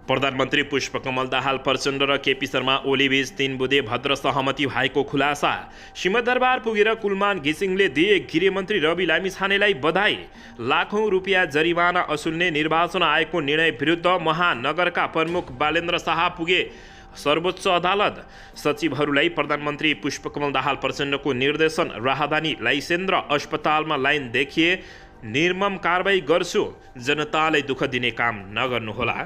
प्रधानमन्त्री पुष्पकमल दाहाल प्रचण्ड र केपी शर्मा ओली बीच 3 बुँदे भद्र सहमति भएको खुलासा। सिंहदरबार पुगेर कुलमान घिसिङले दिए गृहमन्त्री रवि लामिछानेलाई बधाई। लाखौं रुपियाँ जरिवाना असुल्ने निर्वाचन आयोगको निर्णय विरुद्ध महानगरका प्रमुख बालेन्द्र शाह पुगे सर्वोच्च अदालत। सचिवहरूलाई प्रधानमन्त्री पुष्पकमल दाहाल प्रचण्डको निर्देशन, राहदानी लाइसेन्द्र अस्पतालमा लाइन देखिए निर्मम कारबाही गर्छु, जनतालाई दुःख दिने काम नगर्नुहोला।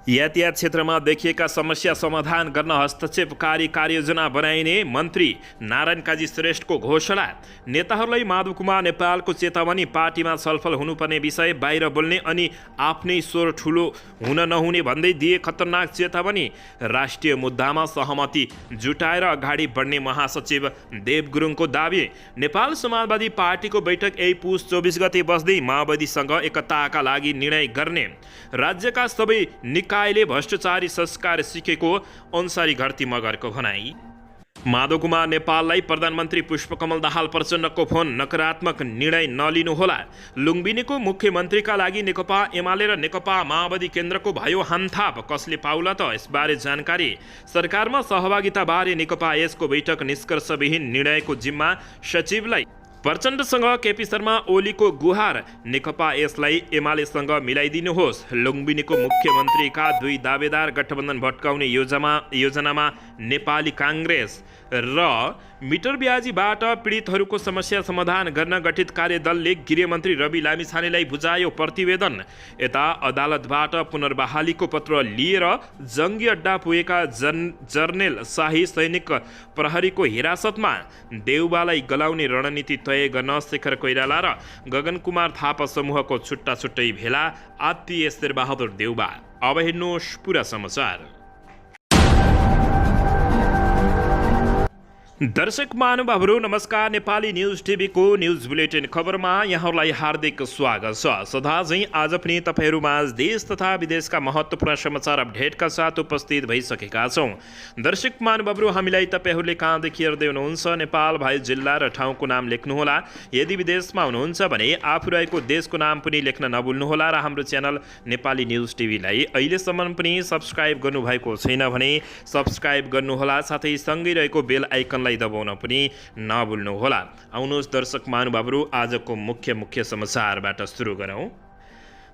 यातायात क्षेत्रमा देखिएका समस्या समाधान गर्न हस्तक्षेपकारी कार्ययोजना बनाइने मन्त्री नारायण काजी श्रेष्ठको घोषणा। नेताहरूलाई माधव कुमार नेपालको चेतावनी, पार्टीमा छलफल हुनुपर्ने विषय बाहिर बोल्ने अनि आफ्नै स्वर ठुलो हुन नहुने भन्दै दिए खतरनाक चेतावनी। राष्ट्रिय मुद्दामा सहमति जुटाएर अगाडि बढ्ने महासचिव देव गुरुङको दावी। नेपाल समाजवादी पार्टीको बैठक यही पुस 24 गते बस्दै माओवादीसँग एकताका लागि निर्णय गर्ने। राज्यका सबै निकायले भ्रष्टाचारी संस्कार सिकेको अन्सारी घरती मगरको भनाई। माधव कुमार नेपाललाई प्रधानमन्त्री पुष्पकमल दाहाल प्रचण्डको फोन, नकारात्मक निर्णय नलिनुहोला। लुम्बिनीको मुख्यमन्त्रीका लागि नेकपा एमाले र नेकपा माओवादी केन्द्रको भयो हामथाप, कसले पाउला त? यसबारे जानकारी। सरकारमा सहभागिताबारे नेकपा यसको बैठक, निष्कर्षविहीन निर्णयको जिम्मा सचिवलाई। प्रचण्डसँग केपी शर्मा ओलीको गुहार, नेकपा यसलाई एमालेसँग मिलाइदिनुहोस्। लुम्बिनीको मुख्यमन्त्रीका 2 दावेदार गठबन्धन भट्काउने योजनामा नेपाली काङ्ग्रेस र मिटर ब्याजीबाट पीडितहरूको समस्या समाधान गर्न गठित कार्यदलले गृहमन्त्री रवि लामिछानेलाई बुझायो प्रतिवेदन। यता अदालतबाट पुनर्बहालीको पत्र लिएर जङ्गी अड्डा पुगेका जर्नेल शाही सैनिक प्रहरीको हिरासतमा। देउबालाई गलाउने रणनीति तय गर्न शेखर कोइराला र गगन कुमार थापा समूहको छुट्टा छुट्टै भेला, आत्तीय शेरबहादुर देउबा। अब हेर्नुहोस् पुरा समाचार। दर्शक महानुभावहरू नमस्कार। नेपाली न्युज टिभीको न्युज बुलेटिन खबरमा यहाँहरूलाई हार्दिक स्वागत छ। सदा झैं आज पनि तपाईहरूमाझ देश तथा विदेशका महत्त्वपूर्ण समाचार अपडेटका साथ उपस्थित भइसकेका छौं। दर्शक महानुभावहरू, हामीलाई तपाईहरूले कहाँदेखि हेर्दै हुनुहुन्छ नेपाल भए जिल्ला र ठाउँको नाम लेख्नुहोला। यदि विदेशमा हुनुहुन्छ भने आफू रहेको देशको नाम पनि लेख्न नभुल्नुहोला र हाम्रो च्यानल नेपाली न्युज टिभीलाई अहिलेसम्म पनि सब्स्क्राइब गर्नुभएको छैन भने सब्स्क्राइब गर्नुहोला, साथै सँगै रहेको बेल आइकन दबाउन पनि नभुल्नुहोला। आउनुहोस् दर्शक महानुभावहरू, आजको मुख्य समाचारबाट सुरु गरौँ।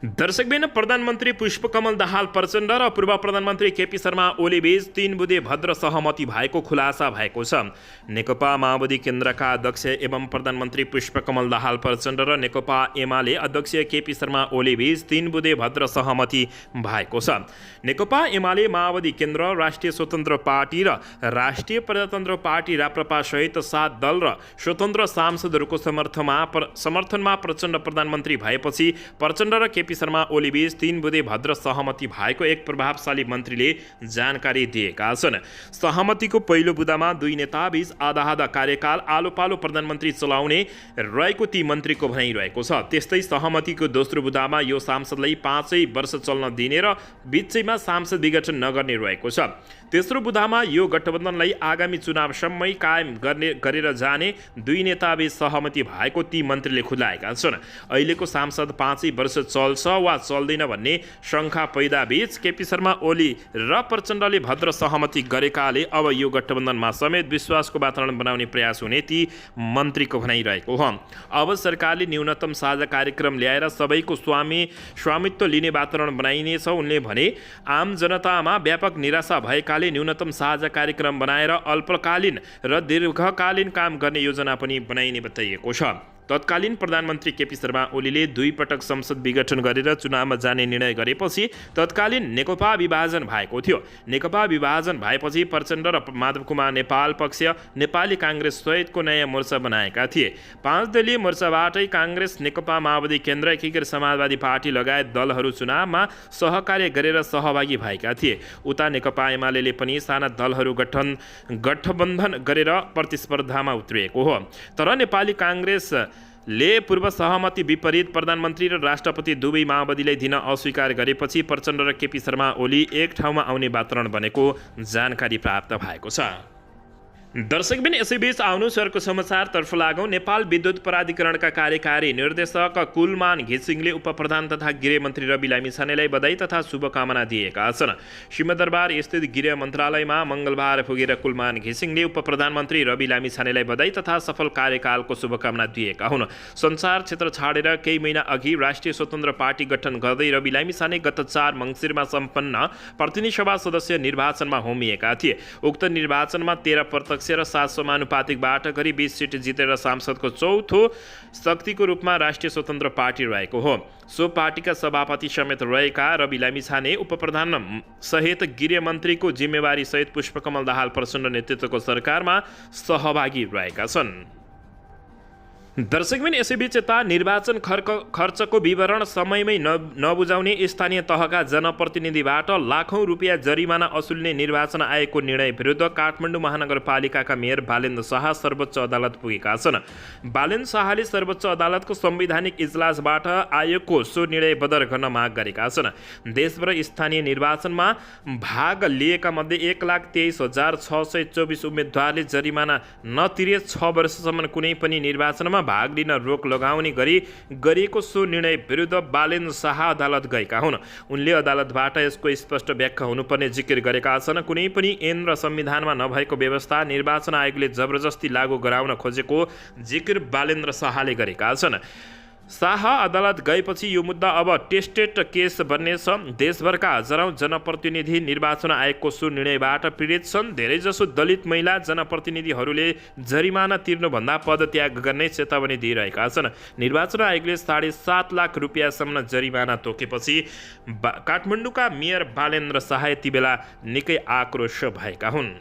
दर्शकबिन, प्रधानमन्त्री पुष्पकमल दाहाल प्रचण्ड र पूर्व प्रधानमन्त्री केपी शर्मा ओली बीच 3 बुँदे भद्र सहमति भएको खुलासा भएको छ। नेकपा माओवादी केन्द्रका अध्यक्ष एवं प्रधानमन्त्री पुष्पकमल दाहाल प्रचण्ड र नेकपा एमाले अध्यक्ष केपी शर्मा ओली बीच 3 बुँदे भद्र सहमति भएको छ। नेकपा एमाले, माओवादी केन्द्र, राष्ट्रिय स्वतन्त्र पार्टी र राष्ट्रिय प्रजातन्त्र पार्टी राप्रपा सहित 7 दल र स्वतन्त्र सांसदहरूको समर्थनमा प्रचण्ड प्रधानमन्त्री भएपछि प्रचण्ड र केपी शर्मा ओली बीच 3 बुँदे भद्र सहमति भएको एक प्रभावशाली मन्त्रीले जानकारी दिएका छन्। सहमतिको पहिलो बुँदामा 2 नेता बीच आधा कार्यकाल आलोपालो प्रधानमन्त्री चलाउने रहेको ती मन्त्रीको भनाइरहेको छ। त्यस्तै सहमतिको दोस्रो बुँदामा यो सांसदलाई 5 वर्ष चल्न दिने र बिचैमा सांसद विघटन नगर्ने रहेको छ। तेस्रो बुँदामा यो गठबन्धनलाई आगामी चुनावसम्मै कायम गरेर जाने 2 नेताबीच सहमति भएको ती मन्त्रीले खुलाएका छन्। अहिलेको सांसद 5 वर्ष चल्छ वा चल्दैन भन्ने शङ्का पैदा बीच केपी शर्मा ओली र प्रचण्डले भद्र सहमति गरेकाले अब यो गठबन्धनमा समेत विश्वासको वातावरण बनाउने प्रयास हुने ती मन्त्रीको भनाइरहेको हो। अब सरकारले न्यूनतम साझा कार्यक्रम ल्याएर सबैको स्वामित्व लिने वातावरण बनाइनेछ। उनले भने आम जनतामा व्यापक निराशा भएकाले न्यूनतम साझा कार्यक्रम बनाएर अल्पकालीन र दीर्घकालीन काम गर्ने योजना पनि बनाइने बताइएको छ। तत्कालीन प्रधानमन्त्री केपी शर्मा ओलीले 2 पटक संसद विघटन गरेर चुनावमा जाने निर्णय गरेपछि तत्कालीन नेकपा विभाजन भएको थियो। नेकपा विभाजन भएपछि प्रचण्ड र माधव कुमार नेपाल पक्ष नेपाली काङ्ग्रेस सहितको नयाँ मोर्चा बनाएका थिए। 5 दलीय मोर्चाबाटै काङ्ग्रेस, नेकपा माओवादी केन्द्र, एकीकृत समाजवादी पार्टी लगायत दलहरू चुनावमा सहकार्य गरेर सहभागी भएका थिए। उता नेकपा एमाले पनि साना दलहरू गठबन्धन गरेर प्रतिस्पर्धामा उत्रिएको हो। तर नेपाली काङ्ग्रेस पूर्व सहमति विपरीत प्रधानमन्त्री र राष्ट्रपति दुवै माओवादीलाई दिन अस्वीकार गरेपछि प्रचण्ड र केपी शर्मा ओली एक ठाउँमा आउने वातावरण बनेको जानकारी प्राप्त भएको छ। दर्शकबिन यसैबीच आउनु सरको समाचारतर्फ लागौँ। नेपाल विद्युत प्राधिकरणका कार्यकारी निर्देशक कुलमान घिसिङले उपप्रधान तथा गृहमन्त्री रवि लामिछानेलाई बधाई तथा शुभकामना दिएका छन्। सिंहदरबार स्थित गृह मन्त्रालयमा मङ्गलबार पुगेर कुलमान घिसिङले उपप्रधानमन्त्री रवि लामिछानेलाई बधाई तथा सफल कार्यकालको शुभकामना दिएका हुन्। सञ्चार क्षेत्र छाडेर केही महिना अघि राष्ट्रिय स्वतन्त्र पार्टी गठन गर्दै रवि लामिछाने गत 4 मङ्सिरमा सम्पन्न प्रतिनिधि सभा सदस्य निर्वाचनमा होमिएका थिए। उक्त निर्वाचनमा 13 प्रत्यक्ष र 7 समानुपातिकबाट गरी 20 सिट जितेर सांसदको चौथो शक्तिको रूपमा राष्ट्रिय स्वतन्त्र पार्टी रहेको हो। सो पार्टीका सभापति समेत रहेका रवि लामिछाने उपप्रधान सहित गृहमन्त्रीको जिम्मेवारी सहित पुष्पकमल दाहाल प्रचण्ड नेतृत्वको सरकारमा सहभागी रहेका छन्। दर्शकबिन यसैबीच यता निर्वाचन खर्चको विवरण समयमै नबुझाउने स्थानीय तहका जनप्रतिनिधिबाट लाखौं रुपियाँ जरिमाना असुल्ने निर्वाचन आयोगको निर्णय विरुद्ध काठमाडौँ महानगरपालिकाका मेयर बालेन्द्र शाह सर्वोच्च अदालत पुगेका छन्। बालेन्द्र शाहले सर्वोच्च अदालतको संवैधानिक इजलासबाट आयोगको सो निर्णय बदर गर्न माग गरेका छन्। देशभर स्थानीय निर्वाचनमा भाग लिएका मध्ये 1,23,624 उम्मेदवारले जरिमाना नतिरे 6 वर्षसम्म कुनै पनि निर्वाचनमा भाग लिन रोक लगाउने गरी गरिएको सो निर्णय विरुद्ध बालेन्द्र शाह अदालत गएका हुन्। उनले अदालतबाट यसको स्पष्ट व्याख्या हुनुपर्ने जिकिर गरेका छन्। कुनै पनि ऐन र संविधानमा नभएको व्यवस्था निर्वाचन आयोगले जबरजस्ती लागू गराउन खोजेको जिकिर बालेन्द्र शाहले गरेका छन्। शाह अदालत गएपछि यो मुद्दा अब टेस्टेड केस बन्नेछ। देशभरका हजारौं जनप्रतिनिधि निर्वाचन आयोगको सो निर्णयबाट पीडित छन्। धेरैजसो दलित महिला जनप्रतिनिधिहरूले जरिमाना तिर्नुभन्दा पदत्याग गर्ने चेतावनी दिइरहेका छन्। निर्वाचन आयोगले 7.5 लाख रुपियाँसम्म जरिमाना तोकेपछि काठमाडौँका मेयर बालेन्द्र शाह यति बेला निकै आक्रोश भएका हुन्।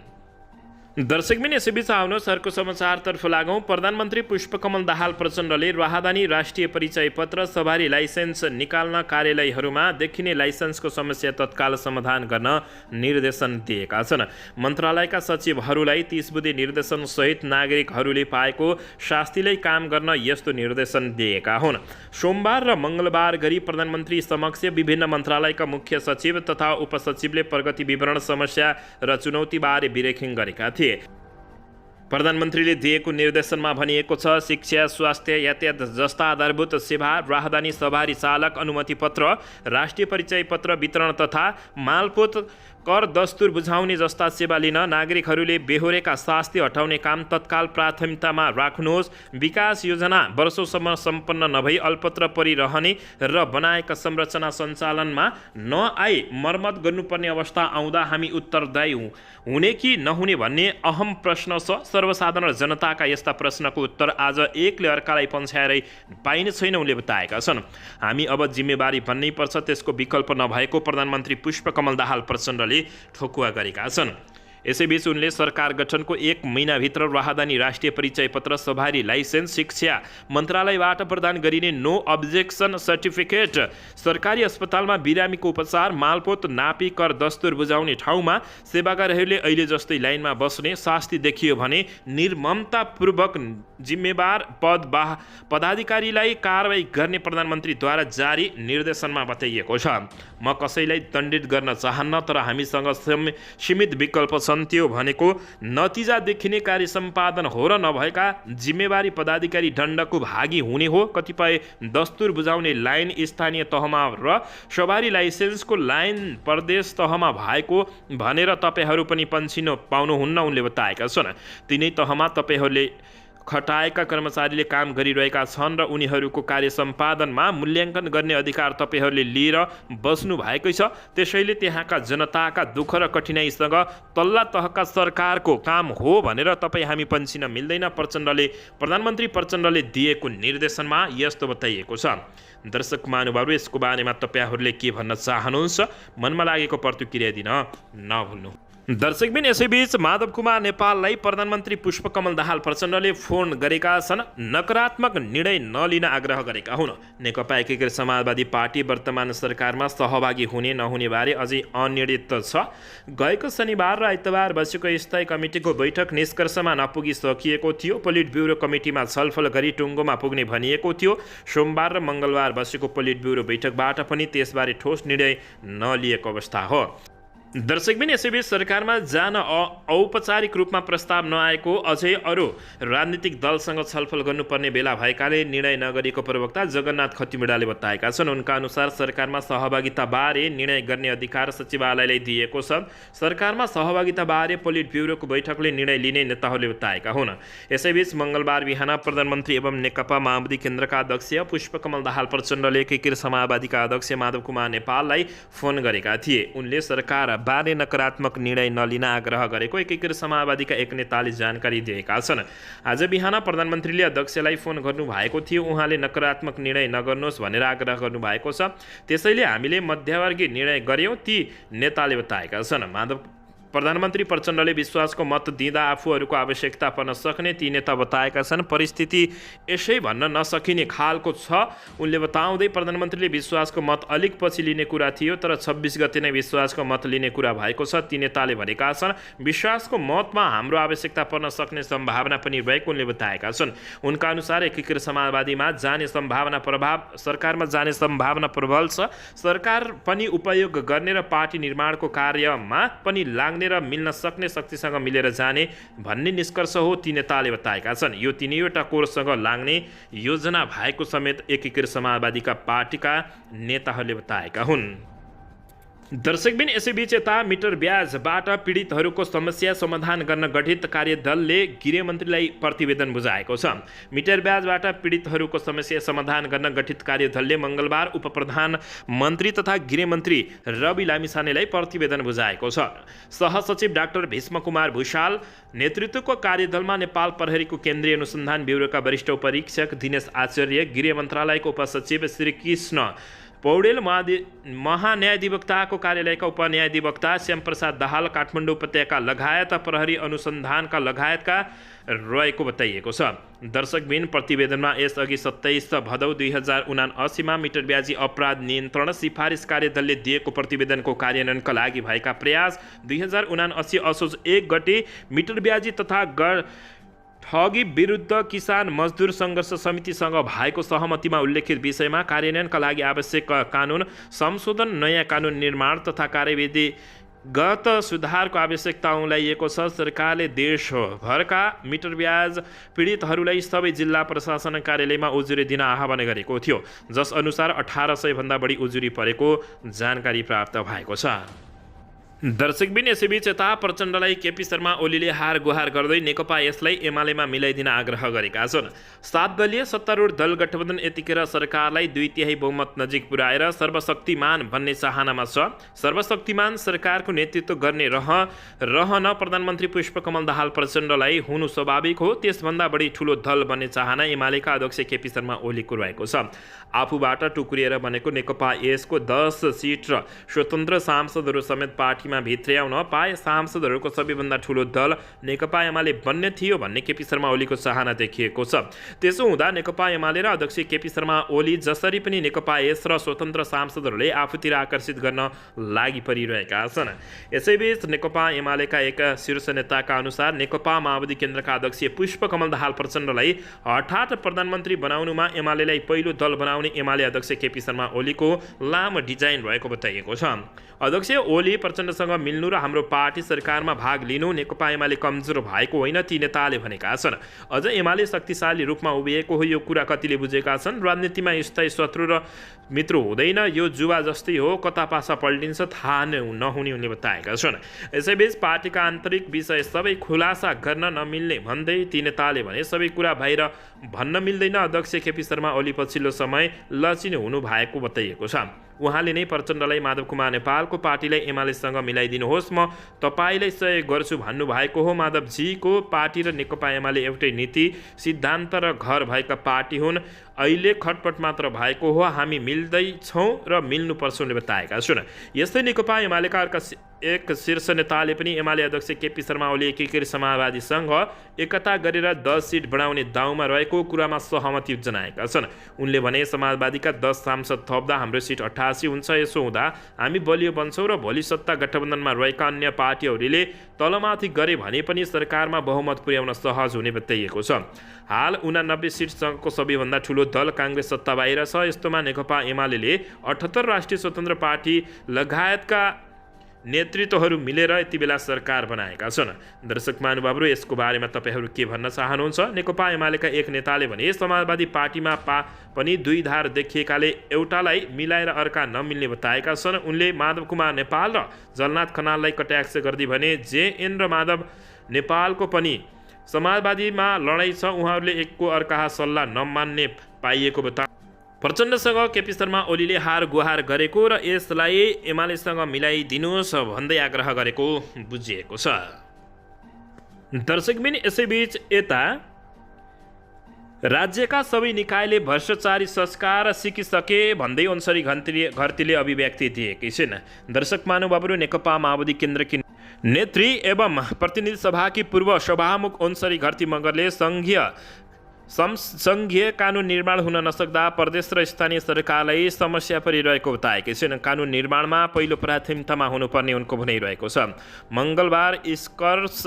दर्शकबिन यसैबीच आउनु सरको समाचारतर्फ लागौँ। प्रधानमन्त्री पुष्पकमल दाहाल प्रचण्डले राहदानी राष्ट्रिय परिचय पत्र सवारी लाइसेन्स निकाल्न कार्यालयहरूमा देखिने लाइसेन्सको समस्या तत्काल समाधान गर्न निर्देशन दिएका छन्। मन्त्रालयका सचिवहरूलाई 30 बुँदे निर्देशन सहित नागरिकहरूले पाएको शास्तिलाई काम गर्न यस्तो निर्देशन दिएका हुन्। सोमबार र मङ्गलबार गरी प्रधानमन्त्री समक्ष विभिन्न मन्त्रालयका मुख्य सचिव तथा उपसचिवले प्रगति विवरण, समस्या र चुनौतीबारे ब्रिफिङ गरेका थिए। प्रधानमन्त्रीले दिएको निर्देशनमा भनिएको छ, शिक्षा, स्वास्थ्य, यातायात जस्ता आधारभूत सेवा, राहदानी सवारी चालक अनुमति पत्र, राष्ट्रिय परिचय पत्र वितरण तथा मालपोत कर दस्तुर बुझाउने जस्ता सेवा लिन नागरिकहरूले बेहोरेका शास्ति हटाउने काम तत्काल प्राथमिकतामा राख्नुहोस्। विकास योजना वर्षौंसम्म सम्पन्न नभई अल्पत्र परिरहने र बनाएका संरचना सञ्चालनमा नआई मर्मत गर्नुपर्ने अवस्था आउँदा हामी उत्तरदायी हुने कि नहुने भन्ने अहम प्रश्न छ। सर्वसाधारण जनताका यस्ता प्रश्नको उत्तर आज एकले अर्कालाई पन्छाएरै पाइने छैन, उनले बताएका छन्। हामी अब जिम्मेवारी भन्नै पर्छ, त्यसको विकल्प नभएको प्रधानमन्त्री पुष्पकमल दाहाल प्रचण्डले ठोकुवा गरेका छन्। यसैबीच उनले सरकार गठनको 1 महिनाभित्र राहदानी राष्ट्रिय परिचय पत्र, सवारी लाइसेन्स, शिक्षा मन्त्रालयबाट प्रदान गरिने नो अब्जेक्सन सर्टिफिकेट, सरकारी अस्पतालमा बिरामीको उपचार, मालपोत नापी कर दस्तुर बुझाउने ठाउँमा सेवाग्राहीहरूले अहिले जस्तै लाइनमा बस्ने शास्ति देखियो भने निर्ममतापूर्वक जिम्मेवार पदाधिकारीलाई कारवाही गर्ने प्रधानमन्त्रीद्वारा जारी निर्देशनमा बताइएको छ। म कसैलाई दण्डित गर्न चाहन्न, तर हामीसँग सीमित विकल्प छन्। त्यो भनेको नतिजा देखिने कार्य सम्पादन हो र नभएका जिम्मेवारी पदाधिकारी दण्डको भागी हुने हो। कतिपय दस्तुर बुझाउने लाइन स्थानीय तहमा र सवारी लाइसेन्सको लाइन प्रदेश तहमा भएको भनेर तपाईहरू पनि पन्छिन पाउनुहुन्न, उनले बताएका छन्। तिनै तहमा तपाईहरूले खटाएका कर्मचारीले काम गरिरहेका छन् र उनीहरूको कार्य सम्पादनमा मूल्याङ्कन गर्ने अधिकार तपाईहरूले लिएर बस्नु भएकै छ। त्यसैले त्यहाँका जनताका दुःख र कठिनाइसँग तल्ला तहका सरकारको काम हो भनेर तपाईँ हामी पन्छिन मिल्दैन, प्रधानमन्त्री प्रचण्डले दिएको निर्देशनमा यस्तो बताइएको छ। दर्शक महानुभावहरू, यसको बारेमा तपाईहरूले के भन्न चाहनुहुन्छ, मनमा लागेको प्रतिक्रिया दिन नभुल्नु। दर्शकबिन यसैबीच माधव कुमार नेपाललाई प्रधानमन्त्री पुष्पकमल दाहाल प्रचण्डले फोन गरेका छन्। नकारात्मक निर्णय नलिन आग्रह गरेका हुन्। नेकपा एकीकृत समाजवादी पार्टी वर्तमान सरकारमा सहभागी हुने नहुने बारे अझै अनिर्णित छ। गएको शनिबार र आइतबार बसेको स्थायी कमिटीको बैठक निष्कर्षमा नपुगिसकिएको थियो। पोलिट ब्युरो कमिटीमा छलफल गरी टुङ्गोमा पुग्ने भनिएको थियो। सोमबार र मङ्गलबार बसेको पोलिट ब्युरो बैठकबाट पनि त्यसबारे ठोस निर्णय नलिएको अवस्था हो। दर्शकबिन यसैबीच सरकारमा जान औपचारिक रूपमा प्रस्ताव नआएको अझै अरू राजनीतिक दलसँग छलफल गर्नुपर्ने बेला भएकाले निर्णय नगरेको प्रवक्ता जगन्नाथ खतिवड़ाले बताएका छन्। उनका अनुसार सरकारमा सहभागिताबारे निर्णय गर्ने अधिकार सचिवालयलाई दिएको छ। सरकारमा सहभागिताबारे पोलिट ब्युरोको बैठकले निर्णय लिने नेताहरूले बताएका हुन्। यसैबीच मङ्गलबार बिहान प्रधानमन्त्री एवं नेकपा माओवादी केन्द्रका अध्यक्ष पुष्पकमल दाहाल प्रचण्डले एकीकृत समाजवादीका अध्यक्ष माधव कुमार नेपाललाई फोन गरेका थिए। उनले सरकार बारे नकारात्मक निर्णय नलिन आग्रह गरेको एकीकृत समाजवादीका एक नेताले जानकारी दिएका छन्। आज बिहान प्रधानमन्त्रीले अध्यक्षलाई फोन गर्नुभएको थियो। उहाँले नकारात्मक निर्णय नगर्नुहोस् भनेर आग्रह गर्नुभएको छ। त्यसैले हामीले मध्यवर्गीय निर्णय गर्यौँ, ती नेताले बताएका छन्। प्रधानमन्त्री प्रचण्डले विश्वासको मत दिँदा आफूहरूको आवश्यकता पर्न सक्ने ती नेता बताएका छन्। परिस्थिति यसै भन्न नसकिने खालको छ। उनले बताउँदै प्रधानमन्त्रीले विश्वासको मत अलिक पछि लिने कुरा थियो, तर 26 गते नै विश्वासको मत लिने कुरा भएको छ। ती नेताले भनेका छन् विश्वासको मतमा हाम्रो आवश्यकता पर्न सक्ने सम्भावना पनि रहेको उनले बताएका छन्। उनका अनुसार एकीकृत समाजवादीमा जाने सम्भावना सरकारमा जाने सम्भावना प्रबल छ। सरकार पनि उपयोग गर्ने र पार्टी निर्माणको कार्यमा पनि लाग्ने र मिल्न सक्ने शक्तिसँग मिलेर जाने भन्ने निष्कर्ष हो, ती नेताले बताएका छन्। यो तिनैवटा कोरसँग लाग्ने योजना भएको समेत एकीकृत समाजवादीका पार्टीका नेताहरूले बताएका हुन्। दर्शकबिन यसैबीच यता मिटर ब्याजबाट पीडितहरूको समस्या समाधान गर्न गठित कार्यदलले गृहमन्त्रीलाई प्रतिवेदन बुझाएको छ। मिटर ब्याजबाट पीडितहरूको समस्या समाधान गर्न गठित कार्यदलले मङ्गलबार उपप्रधानमन्त्री तथा गृहमन्त्री रवि लामिछानेलाई प्रतिवेदन बुझाएको छ। सहसचिव डाक्टर भीष्म कुमार भूषाल नेतृत्वको कार्यदलमा नेपाल प्रहरीको केन्द्रीय अनुसन्धान ब्युरोका वरिष्ठ उपरीक्षक दिनेश आचार्य, गृह मन्त्रालयको उपसचिव श्री कृष्ण पौडेल, महान्यायाधिवक्ताको कार्यालयका उपन्यायाधिवक्ता श्यामप्रसाद दाहाल, काठमाडौँ उपत्यका लगायत प्रहरी अनुसन्धानका लगायतका रहेको बताइएको छ। दर्शकबिन प्रतिवेदनमा यसअघि 27 भदौ 2079 मिटर ब्याजी अपराध नियन्त्रण सिफारिस कार्यदलले दिएको प्रतिवेदनको कार्यान्वयनका लागि भएका प्रयास, 2079 असोज 1 गते मिटर ब्याजी तथा ठगी विरुद्ध किसान मजदुर सङ्घर्ष समितिसँग भएको सहमतिमा उल्लेखित विषयमा कार्यान्वयनका लागि आवश्यक कानुन संशोधन, नयाँ कानुन निर्माण तथा कार्यविधिगत सुधारको आवश्यकता उल्लेखिएको छ। सरकारले देशभरका मिटर ब्याज पीडितहरूलाई सबै जिल्ला प्रशासन कार्यालयमा उजुरी दिन आह्वान गरेको थियो, जस अनुसार 1800 भन्दा बढी उजुरी परेको जानकारी प्राप्त भएको छ। दर्शकबिन यसैबीच यता प्रचण्डलाई केपी शर्मा ओलीले हार गुहार गर्दै नेकपा यसलाई एमालेमा मिलाइदिन आग्रह गरेका छन्। 7 दलीय सत्तारूढ दल गठबन्धन यतिखेर सरकारलाई 2/3 बहुमत नजिक पुर्याएर सर्वशक्तिमान भन्ने चाहनामा छ। सर्वशक्तिमान सरकारको नेतृत्व गर्ने रहन प्रधानमन्त्री पुष्पकमल दाहाल प्रचण्डलाई हुनु स्वाभाविक हो। त्यसभन्दा बढी ठुलो दल बन्ने चाहना एमालेका अध्यक्ष केपी शर्मा ओलीको रहेको छ। आफूबाट टुक्रिएर बनेको नेकपा यसको 10 सिट र स्वतन्त्र सांसदहरू समेत पार्टीमा भित्र्याउन पाए सांसदहरूको सबैभन्दा ठुलो दल नेकपा एमाले बन्ने थियो भन्ने केपी शर्मा ओलीको चाहना देखिएको छ। त्यसो हुँदा नेकपा एमाले र अध्यक्ष केपी शर्मा ओली जसरी पनि नेकपा यस र स्वतन्त्र सांसदहरूले आफूतिर आकर्षित गर्न लागि परिरहेका छन्। यसैबीच नेकपा एमालेका एक शीर्ष नेताका अनुसार नेकपा माओवादी केन्द्रका अध्यक्ष पुष्पकमल दाहाल प्रचण्डलाई हठात प्रधानमन्त्री बनाउनुमा एमालेलाई पहिलो दल बनाउने एमाले अध्यक्ष केपी शर्मा ओलीको लामो डिजाइन रहेको बताइएको छ। अध्यक्ष ओली प्रचण्डसँग मिल्नु र हाम्रो पार्टी सरकारमा भाग लिनु नेकपा एमाले कमजोर भएको होइन, ती नेताले भनेका छन्। अझ एमाले शक्तिशाली रूपमा उभिएको हो, यो कुरा कतिले बुझेका छन्। राजनीतिमा स्थायी शत्रु र मित्र हुँदैन, यो जुवा जस्तै हो, कता पासा पल्टिन्छ थाहा नहुने उनले बताएका छन्। यसैबीच पार्टीका आन्तरिक विषय सबै खुलासा गर्न नमिल्ने भन्दै ती नेताले भने सबै कुरा बाहिर भन्न मिल्दैन। अध्यक्ष केपी शर्मा ओली पछिल्लो समय लचिने हुनु भएको बताइएको छ। उहाँले नै प्रचण्डलाई माधव कुमार नेपालको पार्टीलाई एमालेसँग मिलाइदिनुहोस्, म तपाईँलाई सहयोग गर्छु भन्नुभएको हो। माधवजीको पार्टी र नेकपा एमाले एउटै नीति सिद्धान्त र घर भएका पार्टी हुन्। अहिले खटपट मात्र भएको हो, हामी मिल्दैछौँ र मिल्नुपर्छ उनले बताएका छन्। यस्तै नेकपा एमालेका अर्का एक शीर्ष नेताले पनि एमाले अध्यक्ष केपी शर्मा ओली एकीकृत समाजवादीसँग एकता गरेर 10 सिट बढाउने दाउमा रहेको कुरामा सहमति जनाएका छन्। उनले भने समाजवादीका 10 सांसद थप्दा हाम्रो सिट 88 हुन्छ। यसो हुँदा हामी बलियो बन्छौँ र भोलि सत्ता गठबन्धनमा रहेका अन्य पार्टीहरूले तलमाथि गरे भने पनि सरकारमा बहुमत पुर्याउन सहज हुने बताइएको छ। हाल 89 सिटसँगको सबैभन्दा ठुलो दल काङ्ग्रेस सत्ता बाहिर छ। यस्तोमा नेकपा एमाले 78 राष्ट्रिय स्वतन्त्र पार्टी लगायतका नेतृत्वहरू मिलेर यति बेला सरकार बनाएका छन्। दर्शक महानुभावहरू, यसको बारेमा तपाईँहरू के भन्न चाहनुहुन्छ? नेकपा एमालेका एक नेताले भने समाजवादी पार्टीमा पनि दुई धार देखिएकाले एउटालाई मिलाएर अर्का नमिल्ने बताएका छन्। उनले माधव कुमार नेपाल र जलनाथ खनाललाई कटाक्ष गर्दै भने जेएन र माधव नेपालको पनि समाजवादीमा लडाइँ छ, उहाँहरूले एकको अर्का सल्लाह नमान्ने पाइएको बता। प्रचण्डसँग केपी शर्मा ओलीले हार गुहार गरेको र यसलाई एमालेसँग मिलाइदिनुहोस् भन्दै आग्रह गरेको बुझिएको छ। दर्शकबिन, यसैबीच यता राज्यका सबै निकायले भ्रष्टाचारी संस्कार सिकिसके भन्दै अन्सारी घरतीले अभिव्यक्ति दिएकै छिन्। दर्शक महानुभावहरू, नेकपा माओवादी केन्द्रकी नेत्री एवं प्रतिनिधि सभाकी पूर्व सभामुख अन्सारी घरती मगरले संघीय कानुन निर्माण हुन नसक्दा प्रदेश र स्थानीय सरकारलाई समस्या परिरहेको बताएकै छिन्। कानुन निर्माणमा पहिलो प्राथमिकतामा हुनुपर्ने उनको भनाइरहेको छ। मङ्गलबार स्कर्स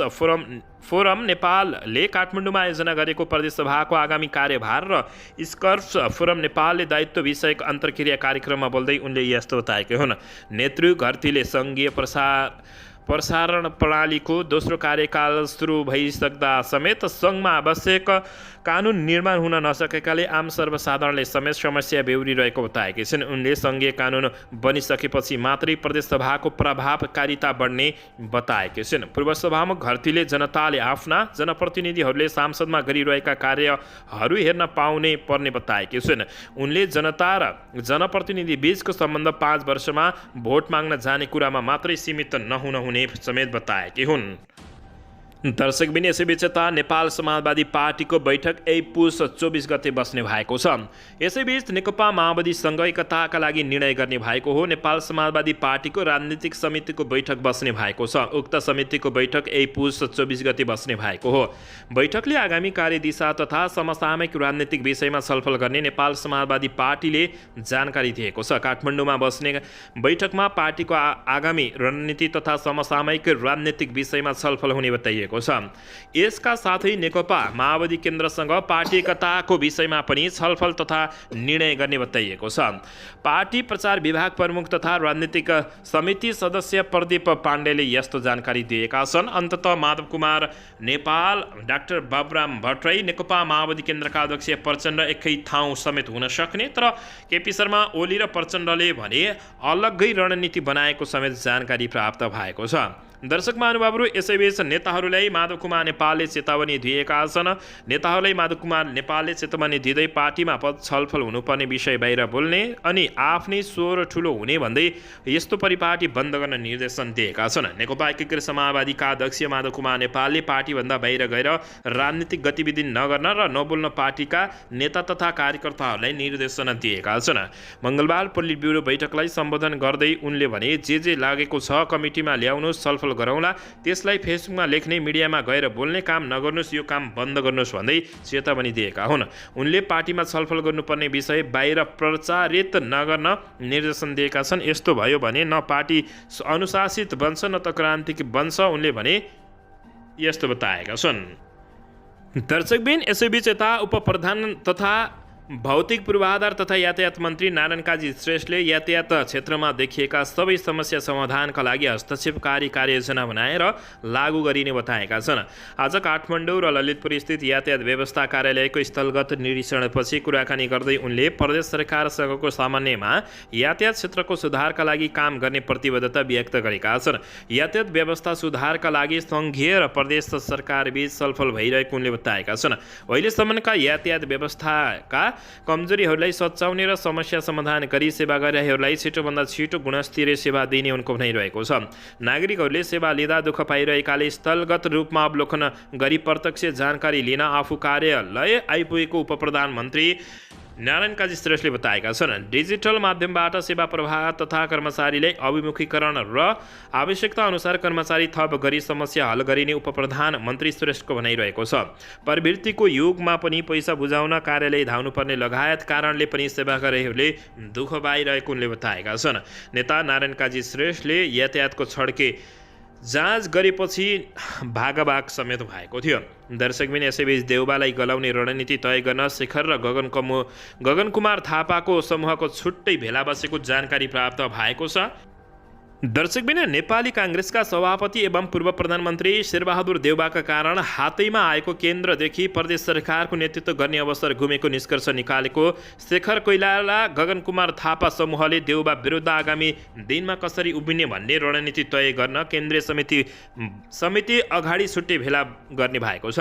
फोरम नेपालले काठमाडौँमा आयोजना गरेको प्रदेश सभाको आगामी कार्यभार र स्कर्स फोरम नेपालले दायित्व विषयक अन्तर्क्रिया कार्यक्रममा बोल्दै उनले यस्तो बताएकै हुन्। नेतृ घरतीले सङ्घीय प्रसारण प्रणालीको दोस्रो कार्यकाल सुरु भइसक्दा समेत सङ्घमा आवश्यक कानुन निर्माण हुन नसकेकाले आम सर्वसाधारणले समेत समस्या बेहोरिरहेको बताएकी छिन्। उनले सङ्घीय कानुन बनिसकेपछि मात्रै प्रदेश सभाको प्रभावकारिता बढ्ने बताएकी छिन्। पूर्व सभामुख घरतीले जनताले आफ्ना जनप्रतिनिधिहरूले सांसदमा गरिरहेका कार्यहरू हेर्न पाउने पर्ने बताएकी छिन्। उनले जनता र जनप्रतिनिधि बीचको सम्बन्ध 5 वर्षमा भोट माग्न जाने कुरामा मात्रै सीमित नहुने समेत बताएकी हुन्। दर्शकबिन, यसैबीच नेपाल समाजवादी पार्टीको बैठक पुस 24 गते बस्ने भएको छ। यसैबीच नेकपा माओवादीसँग एकताका लागि निर्णय गर्ने भएको हो। नेपाल समाजवादी पार्टीको राजनीतिक समितिको बैठक बस्ने भएको छ। उक्त समितिको बैठक पुस 24 गते बस्ने भएको हो। बैठकले आगामी कार्यदिशा तथा समसामयिक राजनीतिक विषयमा छलफल गर्ने नेपाल समाजवादी पार्टीले जानकारी दिएको छ। काठमाडौँमा बस्ने बैठकमा पार्टीको आगामी रणनीति तथा समसामयिक राजनीतिक विषयमा छलफल हुने बताइएको छ। यसका साथै नेकपा माओवादी केन्द्रसँग पार्टी एकताको विषयमा पनि छलफल तथा निर्णय गर्ने बताइएको छ। पार्टी प्रचार विभाग प्रमुख तथा राजनीतिक समिति सदस्य प्रदीप पाण्डेले यस्तो जानकारी दिएका छन्। अन्ततः माधव कुमार नेपाल, डाक्टर बाबुराम भट्टराई, नेकपा माओवादी केन्द्रका अध्यक्ष प्रचण्ड एकै ठाउँ समेत हुन सक्ने, तर केपी शर्मा ओली र प्रचण्डले भने अलग्गै रणनीति बनाएको समेत जानकारी प्राप्त भएको छ। दर्शक महानुभावहरू, यसैबीच नेताहरूलाई माधव कुमार नेपालले चेतावनी दिएका छन्। नेताहरूलाई माधव कुमार नेपालले चेतावनी दिँदै पार्टीमा छलफल हुनुपर्ने विषय बाहिर बोल्ने अनि आफ्नै स्वर ठुलो हुने भन्दै यस्तो परिपाटी बन्द गर्न निर्देशन दिएका छन्। नेकपा एकीकृत समाजवादीका अध्यक्ष माधव कुमार नेपालले पार्टीभन्दा बाहिर गएर राजनीतिक गतिविधि नगर्न र नबोल्न पार्टीका नेता तथा कार्यकर्ताहरूलाई निर्देशन दिएका छन्। मङ्गलबार पोलिट ब्युरो बैठकलाई सम्बोधन गर्दै उनले भने जे लागेको छ कमिटीमा ल्याउनुहोस्, छलफल गरौँला, त्यसलाई फेसबुकमा लेख्ने, मिडियामा गएर बोल्ने काम नगर्नुहोस्, यो काम बन्द गर्नुहोस् भन्दै चेतावनी दिएका हुन्। उनले पार्टीमा छलफल गर्नुपर्ने विषय बाहिर प्रचारित नगर्न निर्देशन दिएका छन्। यस्तो भयो भने न पार्टी अनुशासित बन्छ न त क्रान्तिक बन्छ, उनले भने यस्तो बताएका छन्। दर्शकबिन, यसैबीच यता उपप्रधान तथा भौतिक पूर्वाधार तथा यातायात मन्त्री नारायण काजी श्रेष्ठले यातायात क्षेत्रमा देखिएका सबै समस्या समाधानका लागि हस्तक्षेपकारी कार्ययोजना बनाएर लागू गरिने बताएका छन्। आज काठमाडौँ र ललितपुर स्थित यातायात व्यवस्था कार्यालयको स्थलगत निरीक्षणपछि कुराकानी गर्दै उनले प्रदेश सरकारसँगको समन्वयमा यातायात क्षेत्रको सुधारका लागि काम गर्ने प्रतिबद्धता व्यक्त गरेका छन्। यातायात व्यवस्था सुधारका लागि सङ्घीय र प्रदेश सरकारबीच छलफल भइरहेको उनले बताएका छन्। अहिलेसम्मका यातायात व्यवस्थाका कमजोरीहरूलाई सच्याउने र समस्या समाधान गरी सेवा गरिरहेहरूलाई छिटोभन्दा छिटो गुणस्तरीय सेवा दिने उनको भनाइरहेको छ। नागरिकहरूले सेवा लिँदा दुःख पाइरहेकाले स्थलगत रूपमा अवलोकन गरी प्रत्यक्ष जानकारी लिन आफू कार्यालय आइपुगेको उपप्रधानमन्त्री नारायण काजी श्रेष्ठले बताएका छन्। डिजिटल माध्यमबाट सेवा प्रवाह तथा कर्मचारीलाई अभिमुखीकरण र आवश्यकता अनुसार कर्मचारी थप गरी समस्या हल गरिने उपप्रधानमन्त्री श्रेष्ठको भनाइरहेको छ। प्रवृत्तिको युगमा पनि पैसा बुझाउन कार्यालय धाउनुपर्ने लगायत कारणले पनि सेवाग्राहीहरूले दुःख पाइरहेको उनले बताएका छन्। नेता नारायण काजी श्रेष्ठले यातायातको छड्के जाँच गरेपछि भागाभाग समेत भएको थियो। दर्शकबिन, यसैबीच देउबालाई गलाउने रणनीति तय गर्न शेखर र गगन कुमार थापाको समूहको छुट्टै भेला बसेको जानकारी प्राप्त भएको छ। दर्शकबिन नेपाली काङ्ग्रेसका सभापति एवं पूर्व प्रधानमन्त्री शेरबहादुर देउवाका कारण हातैमा आएको केन्द्रदेखि प्रदेश सरकारको नेतृत्व गर्ने अवसर गुमेको निष्कर्ष निकालेको शेखर कोइराला गगन कुमार थापा समूहले देउवा विरुद्ध आगामी दिनमा कसरी उभिने भन्ने रणनीति तय गर्न केन्द्रीय समिति अगाडि छुट्टै भेला गर्ने भएको छ।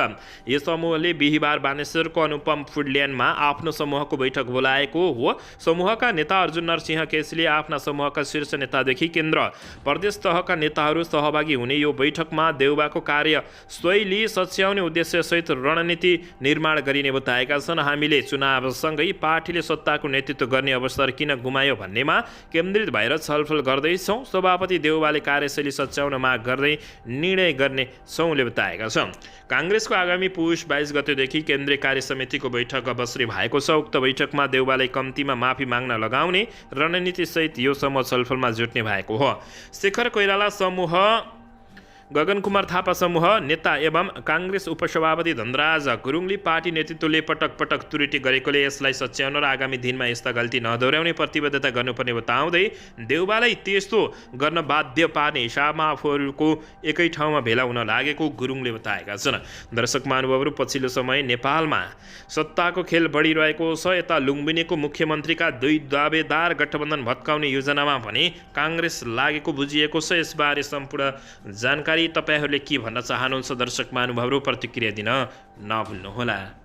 यस समूहले बिहिबार बानेश्वरको अनुपम फुडल्यान्डमा आफ्नो समूहको बैठक बोलाएको हो। समूहका नेता अर्जुन नरसिंह केसीले आफ्ना समूहका शीर्ष नेतादेखि केन्द्र प्रदेश तहका नेताहरू सहभागी हुने यो बैठकमा देउवाको कार्यशैली सच्याउने उद्देश्यसहित रणनीति निर्माण गरिने बताएका छन्। हामीले चुनावसँगै पार्टीले सत्ताको नेतृत्व गर्ने अवसर किन गुमायो भन्नेमा केन्द्रित भएर छलफल गर्दैछौँ। सभापति देउवाले कार्यशैली सच्याउन माग गर्दै निर्णय गर्ने छौँले बताएका छन्। काङ्ग्रेसको आगामी पुष 22 गतेदेखि केन्द्रीय कार्य समितिको बैठक बस्ने भएको छ। उक्त बैठकमा देउवालाई कम्तीमा माफी माग्न लगाउने रणनीतिसहित यो समूह छलफलमा जुट्ने भएको हो। शेखर कोइराला समूह, गगन कुमार थापा समूह नेता एवं काङ्ग्रेस उपसभापति धनराज गुरुङले पार्टी नेतृत्वले पटक पटक त्रुटि गरेकोले यसलाई सच्याउन र आगामी दिनमा यस्ता गल्ती नदोहोर्याउने प्रतिबद्धता गर्नुपर्ने बताउँदै देउवालाई त्यस्तो गर्न बाध्य पार्ने हिसाबमा आफूहरूको एकै ठाउँमा भेला हुन लागेको गुरुङले बताएका छन्। दर्शक महानुभावहरू, पछिल्लो समय नेपालमा सत्ताको खेल बढिरहेको छ। यता लुम्बिनीको मुख्यमन्त्रीका दुई दावेदार गठबन्धन भत्काउने योजनामा भने काङ्ग्रेस लागेको बुझिएको छ। यसबारे सम्पूर्ण जानकारी तपाईहरूले के भन्न चाहनुहुन्छ? दर्शक महानुभावहरू प्रतिक्रिया दिन नभुल्नुहोला।